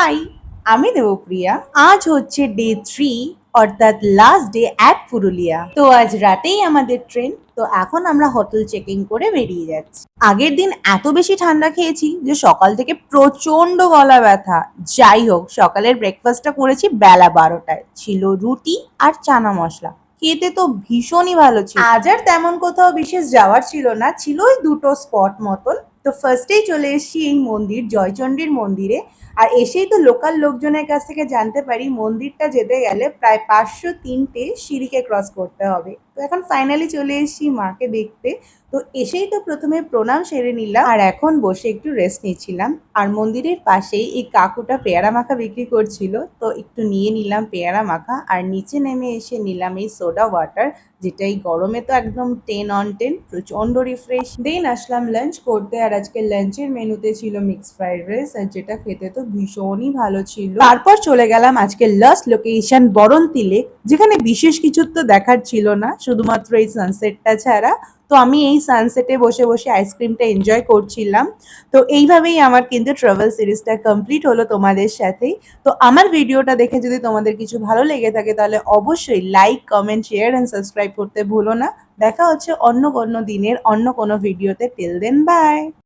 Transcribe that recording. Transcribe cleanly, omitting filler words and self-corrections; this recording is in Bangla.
হাই, আমি দেবপ্রিয়া। আজ হচ্ছে ডে 3, অর্থাৎ লাস্ট ডে অ্যাট পুরুলিয়া। তো আজ রাতেই আমাদের ট্রেন। তো এখন আমরা হোটেল চেকিং করে বেরিয়ে যাচ্ছি। আগের দিন এত বেশি ঠান্ডা খেয়েছি যে সকাল থেকে প্রচন্ড গলা ব্যথা। যাই হোক, সকালের ব্রেকফাস্টটা করেছি বেলা 12টায়। ছিল রুটি আর চানা মশলা। খেতে তো ভীষণই ভালো ছিল। আজ আর তেমন কোথাও বিশেষ যাওয়ার ছিল না, ছিল ওই দুটো স্পট মতন। তো ফার্স্টেই চলে এসেছি এই মন্দির, জয়চণ্ডীর মন্দিরে। আর এসেই তো লোকাল লোকজনের কাছ থেকে জানতে পারি মন্দিরটা যেতে গেলে প্রায় 503টে সিঁড়িকে ক্রস করতে হবে। তো এখন ফাইনালি চলে এসেছি মাকে দেখতে। তো এসেই তো প্রথমে প্রণাম সেরে নিলাম, আর এখন বসে একটু রেস্ট নিচ্ছিলাম। আর মন্দিরের পাশেই এই কাকুটা পেয়ারা মাখা বিক্রি করছিল, তো একটু নিয়ে নিলাম পেয়ারা মাখা। আর নিচে নেমে এসে নিলাম এই সোডা ওয়াটার, যেটা এই গরমে তো একদম 10 on 10, প্রচন্ড রিফ্রেশ। দেন আসলাম লাঞ্চ করতে, আর আজকে লাঞ্চের মেনুতে ছিল মিক্সড ফ্রাইড রাইস, আর যেটা খেতে তো ভীষণই ভালো ছিল। তারপর চলে গেলাম আজকে লাস্ট লোকেশন বরন্তি লেক, যেখানে বিশেষ কিছু তো দেখার ছিল না, শুধুমাত্র এই সানসেটটা ছাড়া। তো আমি এই সানসেটে বসে বসে আইসক্রিমটা এনজয় করছিলাম। তো এইভাবেই আমার কিন্তু ট্রাভেল সিরিজটা কমপ্লিট হলো তোমাদের সাথেই। তো আমার ভিডিওটা দেখে যদি তোমাদের কিছু ভালো লেগে থাকে তাহলে অবশ্যই like, comment, share and subscribe করতে ভুলো না। দেখা হচ্ছে অন্য কোনো দিনের অন্য কোনো ভিডিওতে। Till then by.